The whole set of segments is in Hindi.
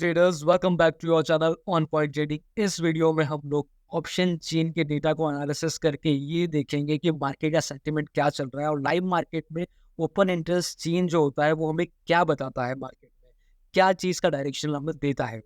Traders, welcome back to your channel on point trading. इस वीडियो में हम लोग ऑप्शन चेन के डेटा को एनालिसिस करके ये देखेंगे कि मार्केट का सेंटिमेंट क्या चल रहा है और लाइव मार्केट में ओपन इंटरेस्ट चेन जो होता है वो हमें क्या बताता है, मार्केट में क्या चीज़ का डायरेक्शन हमें देता है।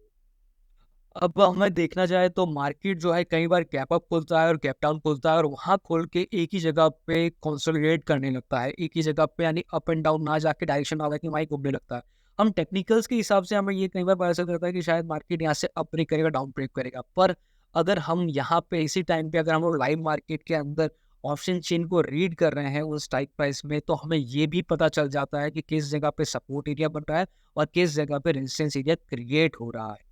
अब हमें देखना जाए तो मार्केट जो है कई बार गैप अप खुलता है और गैप डाउन खुलता है और वहां खोल के एक ही जगह पे कंसोलिडेट करने लगता है, एक ही जगह पे, यानी अप एंड डाउन ना जाके डायरेक्शन ना जाके वहीं घूमने लगता है। हम टेक्निकल्स के हिसाब से हमें ये कई बार पता चलता है कि शायद मार्केट यहाँ से अप ब्रेक करेगा, डाउन ब्रेक करेगा, पर अगर हम यहाँ पे इसी टाइम पे अगर हम लोग लाइव मार्केट के अंदर ऑप्शन चेन को रीड कर रहे हैं उस स्ट्राइक प्राइस में, तो हमें ये भी पता चल जाता है कि किस जगह पे सपोर्ट एरिया बन रहा है और किस जगह पे रेजिस्टेंस एरिया क्रिएट हो रहा है।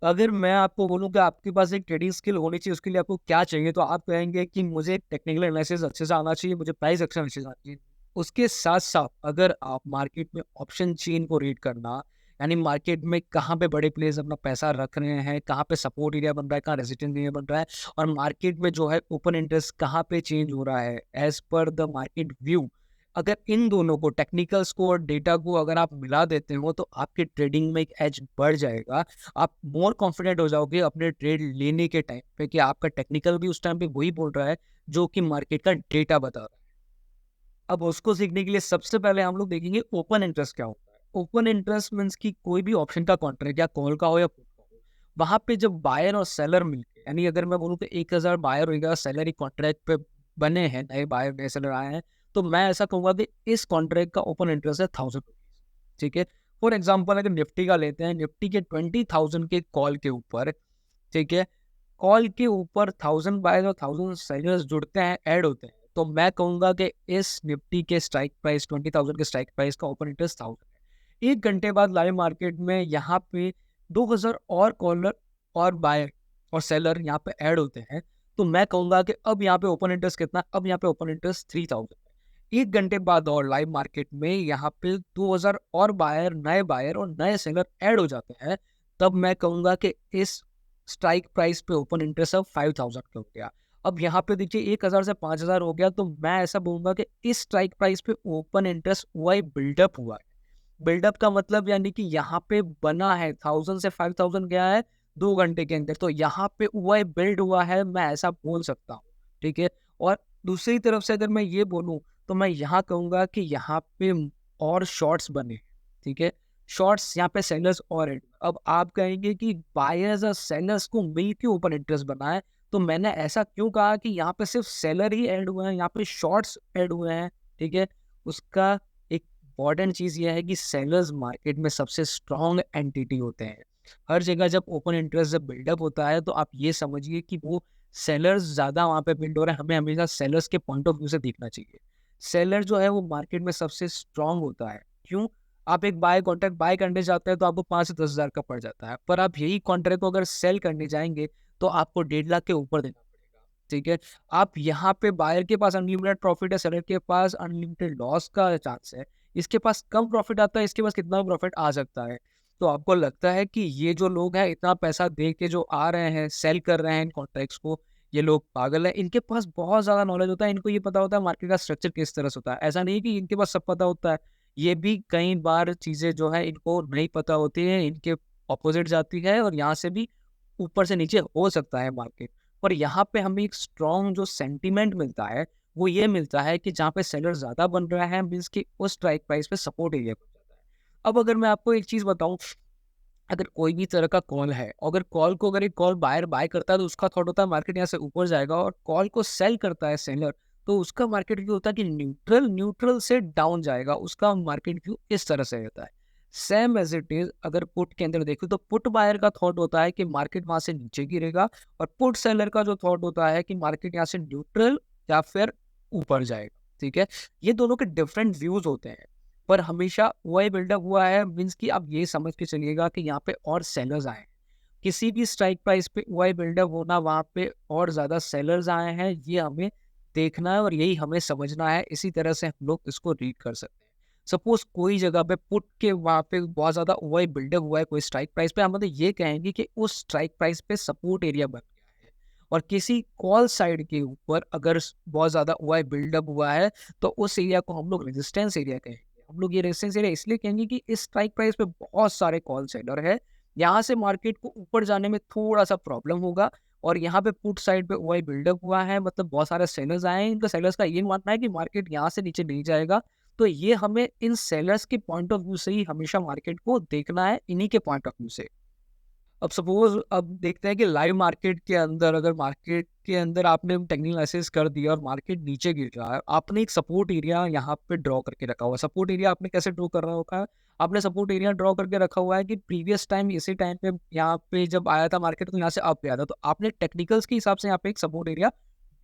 अगर मैं आपको बोलूँ कि आपके पास एक ट्रेडिंग स्किल होनी चाहिए, उसके लिए आपको क्या चाहिए? तो आप कहेंगे कि मुझे टेक्निकल एनालिसिस अच्छे से आना चाहिए, मुझे प्राइस एक्शन अच्छे से आना चाहिए। उसके साथ-साथ अगर आप मार्केट में ऑप्शन चेन को रीड करना, यानी मार्केट में कहाँ पे बड़े प्लेयर्स अपना पैसा रख रहे हैं, कहाँ पे सपोर्ट एरिया बन रहा है, कहाँ रेजिस्टेंस एरिया बन रहा है और मार्केट में जो है ओपन इंटरेस्ट कहाँ पे चेंज हो रहा है as per the market view. अगर इन दोनों को, टेक्निकल्स को और डेटा को अगर आप मिला देते हो, तो आपकी ट्रेडिंग में एक एज बढ़ जाएगा। आप मोर कॉन्फिडेंट हो जाओगे अपने ट्रेड लेने के टाइम पे कि आपका टेक्निकल भी उस टाइम पे वही बोल रहा है जो कि मार्केट का डेटा बता रहा है। अब उसको सीखने के लिए सबसे पहले हम लोग देखेंगे ओपन इंटरेस्ट क्या होता है। ओपन इंटरेस्ट मीन्स कि कोई भी ऑप्शन का कॉन्ट्रैक्ट, या कॉल का हो या पुट का हो, वहां पे जब बायर और सेलर मिलके, यानी अगर मैं बोलूँ कि 1000 बायर और 1000 सेलर एक कॉन्ट्रैक्ट पे बने हैं, नए बायर नए सेलर आए हैं, तो मैं ऐसा कहूंगा कि इस कॉन्ट्रैक्ट का ओपन इंटरेस्ट है 1000 रुपीज। ठीक है। फॉर एग्जाम्पल अगर निफ्टी का लेते हैं, निफ्टी के 20,000 के कॉल के ऊपर, ठीक है, कॉल के ऊपर 1000 बायर्स और 1000 सेलर्स जुड़ते हैं, ऐड होते हैं, तो मैं कहूंगा कि इस निफ्टी के स्ट्राइक प्राइस 20,000 के स्ट्राइक प्राइस का ओपन इंटरेस्ट 1000 है। 1 घंटे बाद लाइव मार्केट में यहाँ पे 2000 और कॉलर और बायर और सेलर यहाँ पे ऐड होते हैं, तो मैं कहूंगा कि अब यहाँ पे ओपन इंटरेस्ट कितना, अब यहाँ पे ओपन इंटरेस्ट 3000 है। 1 घंटे बाद और लाइव मार्केट में यहाँ पे 2000 और बायर और नए सेलर ऐड हो जाते हैं, तब मैं कहूंगा कि इस स्ट्राइक प्राइस पे ओपन इंटरेस्ट अब 5000 का हो गया। अब यहाँ पे देखिए 1000 से 5000 हो गया, तो मैं ऐसा बोलूंगा कि इस स्ट्राइक प्राइस पे ओपन इंटरेस्ट हुआ ही बिल्डअप हुआ है। बिल्डअप का मतलब यानी कि यहाँ पे बना है, 1000 से 5000 गया है 2 घंटे के अंदर, तो यहाँ पे हुआ है, बिल्ड हुआ है, मैं ऐसा बोल सकता हूँ। ठीक है। और दूसरी तरफ से अगर मैं ये बोलूँ, तो मैं यहाँ कहूँगा कि यहाँ पे और शॉर्ट्स बने। ठीक है। शॉर्ट्स यहाँ पे सेलर्स और ऐड। अब आप कहेंगे कि बायर्स और सेलर्स को मिल के ओपन इंटरेस्ट बना है, तो मैंने ऐसा क्यों कहा कि यहाँ पे सिर्फ सेलर ही ऐड हुए हैं, यहाँ पे शॉर्ट्स ऐड हुए हैं। ठीक है। उसका एक इम्पॉर्टेंट चीज़ ये है कि सेलर्स मार्केट में सबसे स्ट्रॉन्ग एंटिटी होते हैं। हर जगह जब ओपन इंटरेस्ट जब बिल्डअप होता है, तो आप ये समझिए कि वो सेलर्स ज़्यादा वहाँ पे बिल्ड हो रहे हैं। हमें हमेशा सेलर्स के पॉइंट ऑफ व्यू से देखना चाहिए। सेलर जो है वो मार्केट में सबसे स्ट्रॉन्ग होता है। क्यों? आप एक बाय कॉन्ट्रैक्ट बाय करने जाते हैं तो आपको 5 से 10,000 का पड़ जाता है, पर आप यही कॉन्ट्रैक्ट को अगर सेल करने जाएँगे, तो आपको 1.5 लाख के ऊपर देना पड़ेगा। ठीक है? आप यहाँ पे बायर के पास अनलिमिटेड प्रॉफिट है, सेलर के पास अनलिमिटेड लॉस का चांस है। इसके पास कम प्रॉफिट आता है, इसके पास कितना प्रॉफिट आ सकता है। तो आपको लगता है कि ये जो लोग हैं इतना पैसा दे के जो आ रहे हैं, सेल कर रहे हैं इन कॉन्ट्रैक्ट्स को, ये लोग पागल हैं। इनके पास बहुत ज़्यादा नॉलेज होता है, इनको ये पता होता है मार्केट का स्ट्रक्चर किस तरह से होता है। ऐसा नहीं है कि इनके पास सब पता होता है। ये भी कई बार चीज़ें जो है इनको नहीं पता होती है, इनके ऑपोज़िट जाती है और यहाँ से भी ऊपर से नीचे हो सकता है मार्केट। पर यहाँ पे हमें एक स्ट्रॉन्ग जो सेंटिमेंट मिलता है, वो ये मिलता है कि जहाँ पे सेलर ज़्यादा बन रहा है, मीन्स कि उस स्ट्राइक प्राइस पे सपोर्ट एरिया बन जाता है। अब अगर मैं आपको एक चीज़ बताऊँ, अगर कोई भी तरह का कॉल है, अगर कॉल को अगर एक कॉल बायर बाय करता है, तो उसका थॉट होता है मार्केट यहाँ से ऊपर जाएगा, और कॉल को सेल करता है सेलर, तो उसका मार्केट व्यू होता है कि न्यूट्रल न्यूट्रल से डाउन जाएगा। उसका मार्केट व्यू इस तरह से रहता है। सेम एज इट इज अगर पुट के अंदर देखो, तो पुट बायर का थॉट होता है कि मार्केट वहां से नीचे गिरेगा, और पुट सेलर का जो थॉट होता है कि मार्केट यहाँ से न्यूट्रल या फिर ऊपर जाएगा। ठीक है। ये दोनों के डिफरेंट व्यूज होते हैं, पर हमेशा वही बिल्डअप हुआ है, मीन्स कि आप ये समझ के चलिएगा कि यहाँ पे और सेलर्स आए हैं। किसी भी स्ट्राइक प्राइस पे वही बिल्डअप होना, वहाँ पे और ज़्यादा सेलर्स आए हैं, ये हमें देखना है और यही हमें समझना है। इसी तरह से हम लोग इसको रीड कर सकते हैं। सपोज कोई जगह पे पुट के वहाँ पे बहुत ज़्यादा वही बिल्डअप हुआ है कोई स्ट्राइक प्राइस पे, हम मतलब ये कहेंगे कि उस स्ट्राइक प्राइस पे सपोर्ट एरिया बन गया है। और किसी कॉल साइड के ऊपर अगर बहुत ज़्यादा वही बिल्डअप हुआ है, तो उस एरिया को हम लोग रेजिस्टेंस एरिया कहेंगे। हम लोग ये रेजिस्टेंस एरिया इसलिए कहेंगे कि इस स्ट्राइक प्राइस पे बहुत सारे कॉल सेलर है, यहाँ से मार्केट को ऊपर जाने में थोड़ा सा प्रॉब्लम होगा। और यहाँ पे पुट साइड पे ओआई बिल्डअप हुआ है, मतलब बहुत सारे सेलर्स आए हैं, इनका सेलर्स का ये मानना है कि मार्केट यहाँ से नीचे नहीं जाएगा। तो ये हमें इन सेलर्स के पॉइंट ऑफ व्यू से ही हमेशा मार्केट को देखना है, इन्हीं के पॉइंट ऑफ व्यू से। अब सपोज अब देखते हैं कि लाइव मार्केट के अंदर, अगर मार्केट के अंदर आपने टेक्निकल एनालिसिस कर दिया और मार्केट नीचे गिर रहा है, आपने एक सपोर्ट एरिया यहाँ पे ड्रॉ करके रखा हुआ है। सपोर्ट एरिया आपने कैसे ड्रॉ कर रहा होगा? आपने सपोर्ट एरिया ड्रॉ करके रखा हुआ है कि प्रीवियस टाइम इसी टाइम पे यहाँ पे जब आया था मार्केट, तो यहाँ से अप गया था, तो आपने टेक्निकल्स के हिसाब से यहाँ पे एक सपोर्ट एरिया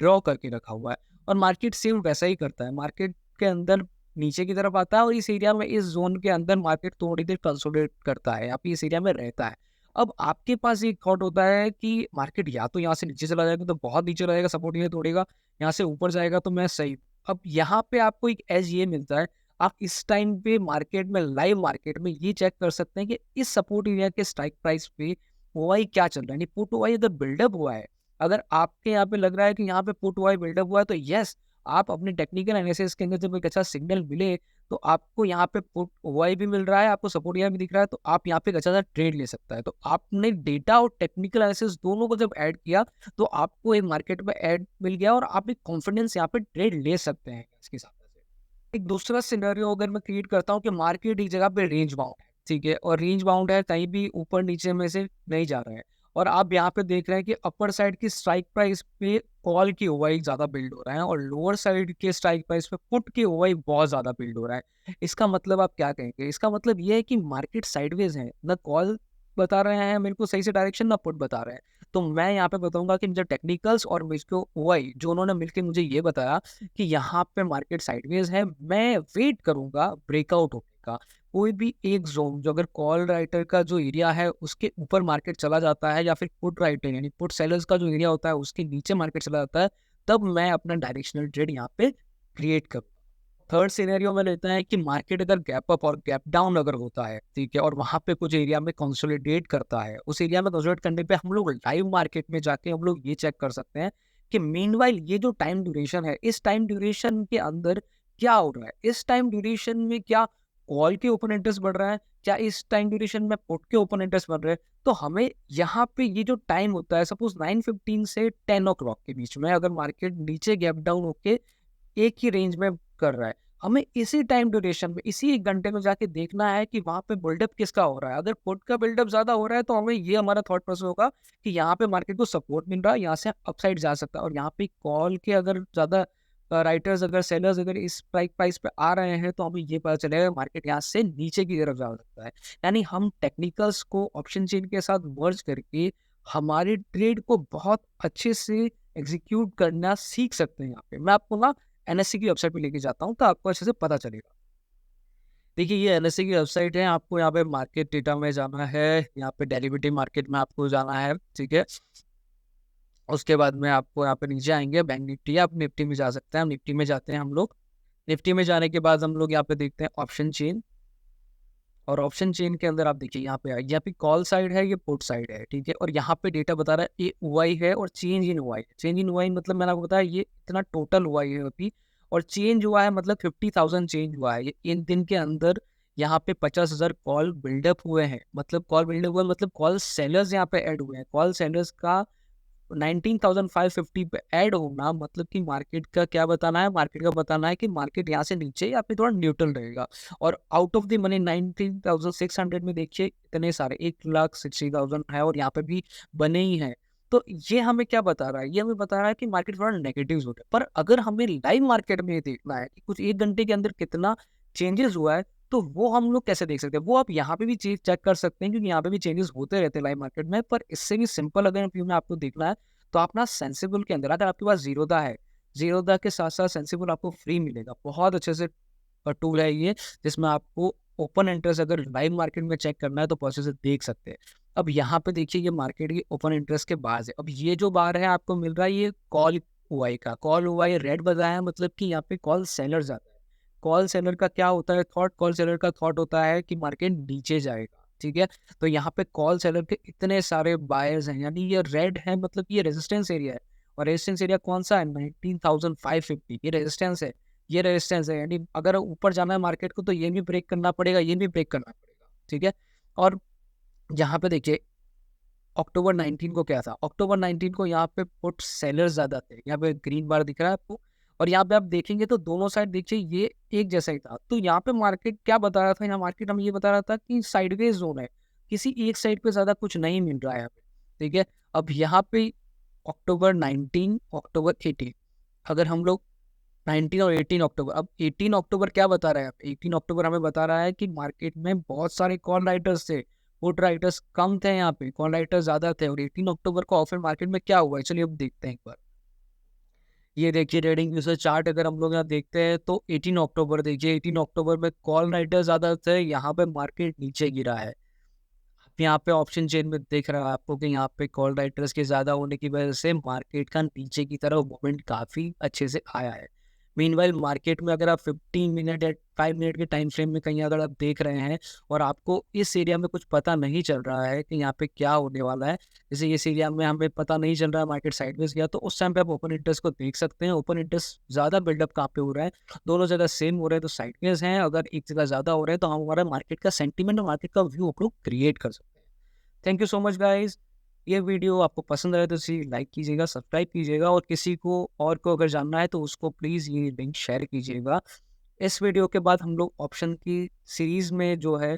ड्रॉ करके रखा हुआ है। और मार्केट सेम वैसा ही करता है, मार्केट के अंदर नीचे की तरफ आता है और इस एरिया में, इस जोन के अंदर मार्केट थोड़ी देर कंसोलिडेट करता है, यहाँ पे इस एरिया में रहता है। अब आपके पास एक थॉट होता है कि मार्केट या तो यहाँ से नीचे चला जाएगा तो बहुत नीचे रहेगा, सपोर्ट ये तोड़ेगा, यहाँ से ऊपर जाएगा तो मैं सही। अब यहाँ पे आपको एक एज ये मिलता है, आप इस टाइम पे मार्केट में, लाइव मार्केट में ये चेक कर सकते हैं कि इस सपोर्ट एरिया के स्ट्राइक प्राइस पे ओआई क्या चल रहा है, यानी पुट ओआई अगर बिल्डअप हुआ है, अगर आपके यहाँ पे लग रहा है कि यहाँ पे पुट ओआई बिल्डअप हुआ है, तो यस, आप अपने टेक्निकल एनालिसिस के अंदर जब एक अच्छा सिग्नल मिले तो आपको यहाँ पे पुट ओआई भी मिल रहा है, आपको सपोर्ट एरिया भी दिख रहा है, तो आप यहाँ पे एक अच्छा सा ट्रेड ले सकता है। तो आपने डेटा और टेक्निकल एनालिसिस दोनों को जब ऐड किया तो आपको एक मार्केट में ऐड मिल गया और आप एक कॉन्फिडेंस यहाँ पे ट्रेड ले सकते हैं इसके हिसाब से। एक दूसरा सिनेरियो अगर मैं क्रिएट करता हूँ कि मार्केट एक जगह पे रेंज बाउंड है, ठीक है, और रेंज बाउंड है, कहीं भी ऊपर नीचे में से नहीं जा रहा है, और आप यहाँ पे देख रहे हैं कि अपर साइड की स्ट्राइक प्राइस पे कॉल की ओआई ज्यादा बिल्ड हो रहा है और लोअर साइड के स्ट्राइक प्राइस पे पुट की ओआई बहुत ज्यादा बिल्ड हो रहा है। इसका मतलब आप क्या कहेंगे? इसका मतलब ये है कि मार्केट साइडवेज है, ना कॉल बता रहे हैं मेरे को सही से डायरेक्शन, ना पुट बता रहे हैं। तो मैं यहाँ पे बताऊंगा कि मुझे टेक्निकल्स और मुझको ओआई जो उन्होंने मिलकर मुझे ये बताया कि यहाँ पे मार्केट साइडवेज है, मैं वेट करूंगा ब्रेकआउट होने का। कोई भी एक जोन जो, अगर कॉल राइटर का जो एरिया है उसके ऊपर मार्केट चला जाता है, या फिर पुट राइटर यानी पुट सेलर्स का जो एरिया होता है उसके नीचे मार्केट चला जाता है, तब मैं अपना डायरेक्शनल ट्रेड यहाँ पे क्रिएट करूँ। थर्ड सिनेरियो में लेता है कि मार्केट अगर गैप अप और गैप डाउन अगर होता है, ठीक है, और वहां पे कुछ एरिया में कंसोलिडेट करता है, उस एरिया में कंसोलिडेट करने पे हम लोग लाइव मार्केट में जाके हम लोग ये चेक कर सकते हैं कि मीनवाइल ये जो टाइम ड्यूरेशन है, इस टाइम ड्यूरेशन के अंदर क्या हो रहा है, इस टाइम ड्यूरेशन में क्या कॉल के ओपन इंटरेस्ट बढ़ रहा है, क्या इस टाइम ड्यूरेशन में पुट के ओपन इंटरेस्ट बढ़ रहे हैं। तो हमें यहाँ पे ये जो टाइम होता है, सपोज 9:15 से 10 o'clock के बीच में अगर मार्केट नीचे गैप डाउन होके एक ही रेंज में कर रहा है, हमें इसी टाइम ड्यूरेशन में, इसी 1 घंटे में जाके देखना है कि वहां पे बिल्डअप किसका हो रहा है। अगर पुट का बिल्डअप ज्यादा हो रहा है तो हमें ये, हमारा थॉट प्रोसेस होगा कि यहाँ पे मार्केट को सपोर्ट मिल रहा है, यहाँ से अपसाइड जा सकता है। और यहाँ पे कॉल के अगर ज्यादा राइटर्स, अगर सेलर्स अगर इस प्राइस पे आ रहे हैं, तो हमें ये पता चलेगा मार्केट यहाँ से नीचे की तरफ जा सकता है। यानी हम टेक्निकल्स को ऑप्शन चेन के साथ मर्ज करके हमारे ट्रेड को बहुत अच्छे से एग्जीक्यूट करना सीख सकते हैं। यहाँ पे मैं आपको ना एनएससी की वेबसाइट पे लेके जाता हूँ तो आपको अच्छे से पता चलेगा। देखिए, ये एनएससी की वेबसाइट है, आपको यहाँ पे मार्केट डेटा में जाना है, यहाँ पे डेरिवेटिव मार्केट में आपको जाना है, ठीक है। उसके बाद में आपको यहाँ पे नीचे आएंगे, बैंक निफ्टी, आप निफ्टी में जा सकते हैं, हम निफ्टी में जाते हैं हम लोग। निफ्टी में जाने के बाद हम लोग यहाँ पे देखते हैं ऑप्शन चेन, और ऑप्शन चेन के अंदर आप देखिए यहाँ पे कॉल साइड है, ये पुट साइड है, ठीक है, और यहाँ पे डेटा बता रहा है ये ओआई है और change in OI. Change in OI मतलब मैंने आपको बताया ये इतना टोटल ओआई है अभी, और चेंज हुआ है मतलब 50,000 चेंज हुआ है ये इन दिन के अंदर। यहाँ पे 50,000 कॉल बिल्डअप हुए हैं, मतलब कॉल बिल्डअप हुआ मतलब कॉल सेलर्स यहाँ पे ऐड हुए हैं। कॉल सेलर्स का 19,550 पे ऐड होना मतलब कि मार्केट का क्या बताना है, मार्केट का बताना है कि मार्केट यहाँ से नीचे या फिर थोड़ा न्यूट्रल रहेगा। और आउट ऑफ द मनी 19,600 में देखिए इतने सारे 1,60,000 है और यहाँ पे भी बने ही हैं। तो ये हमें क्या बता रहा है? ये हमें बता रहा है कि मार्केट थोड़ा नेगेटिव हो रहा है। पर अगर हमें लाइव मार्केट में देखना है कि कुछ 1 घंटे के अंदर कितना चेंजेस हुआ है, तो वो हम लोग कैसे देख सकते हैं? वो आप यहाँ पे भी चीज चेक कर सकते हैं, क्योंकि यहाँ पे भी चेंजेस होते रहते हैं लाइव मार्केट में। पर इससे भी सिंपल अगर व्यू में आपको देखना है, तो आप ना सेंसिबल के अंदर, अगर आपके पास जीरोधा है, जीरोधा के साथ साथ सेंसिबल आपको फ्री मिलेगा। बहुत अच्छे से टूल है ये, जिसमें आपको ओपन इंटरेस्ट अगर लाइव मार्केट में चेक करना है तो अच्छे से देख सकते हैं। अब यहाँ पे देखिए, ये मार्केट की ओपन इंटरेस्ट के बार है। अब ये जो बार है आपको मिल रहा है, ये कॉल ओआई का, कॉल ओआई रेड बताया है, मतलब कि यहाँ पे कॉल सेलर जाता है। कॉल सेलर का क्या होता है थॉट? कॉल सेलर का थॉट होता है कि मार्केट नीचे जाएगा, ठीक है। तो यहाँ पे कॉल सेलर के इतने सारे बायर्स हैं, यानी ये रेड है मतलब ये रेजिस्टेंस एरिया है। और रेजिस्टेंस एरिया कौन सा है? 19,550, ये रेजिस्टेंस है। ये रेजिस्टेंस है, यानी अगर ऊपर जाना है मार्केट को तो ये भी ब्रेक करना पड़ेगा, ये भी ब्रेक करना पड़ेगा, ठीक है। और यहाँ पे देखिए अक्टूबर 19 को क्या था, अक्टूबर 19 को यहाँ पे पुट सेलर्स ज़्यादा थे, यहाँ पे ग्रीन बार दिख रहा है आपको, और यहाँ पे आप देखेंगे तो दोनों साइड देखिए ये एक जैसा ही था। तो यहाँ पे मार्केट क्या बता रहा था, यहाँ मार्केट हमें ये बता रहा था कि साइडवेज जोन है, किसी एक साइड पे ज़्यादा कुछ नहीं मिल रहा है यहाँ पे, ठीक है। अब यहाँ पे अक्टूबर 19, अक्टूबर 18, अगर हम लोग 19 और 18 अक्टूबर, अब 18 अक्टूबर क्या बता रहा है, 18 अक्टूबर हमें बता रहा है कि मार्केट में बहुत सारे कॉल राइटर्स थे, पुट राइटर्स कम थे, यहाँ पे कॉल राइटर्स ज्यादा थे। और 18 अक्टूबर को ऑफर मार्केट में क्या हुआ है, चलिए अब देखते हैं एक बार। ये देखिए ट्रेडिंग यूजर चार्ट, अगर हम लोग यहाँ देखते हैं तो 18 अक्टूबर देखिए, 18 अक्टूबर में कॉल राइटर्स ज्यादा थे, यहाँ पे मार्केट नीचे गिरा है। यहाँ पे ऑप्शन चेन में देख रहा है आपको कि यहाँ पे कॉल राइटर्स के ज़्यादा होने की वजह से मार्केट का नीचे की तरफ मूवमेंट काफ़ी अच्छे से आया है। मीनवाइल मार्केट में अगर आप 15 मिनट या 5 मिनट के टाइम फ्रेम में कहीं अगर आप देख रहे हैं और आपको इस एरिया में कुछ पता नहीं चल रहा है कि यहाँ पे क्या होने वाला है, जैसे इस एरिया में हमें पता नहीं चल रहा है मार्केट साइडवेज गया, तो उस टाइम पे आप ओपन इंटरेस्ट को देख सकते हैं। ओपन इंटरेस्ट ज़्यादा बिल्डअप कहाँ पे हो रहा है, दोनों जगह सेम हो रहे हैं तो साइडवेज हैं, अगर एक जगह ज़्यादा हो रहा है तो हम हमारा मार्केट का सेंटीमेंट और मार्केट का व्यू हम लोग क्रिएट कर सकते हैं। Thank you so much guys. ये वीडियो आपको पसंद आया तो इसे लाइक कीजिएगा, सब्सक्राइब कीजिएगा, और किसी को और को अगर जानना है तो उसको प्लीज़ ये लिंक शेयर कीजिएगा। इस वीडियो के बाद हम लोग ऑप्शन की सीरीज़ में जो है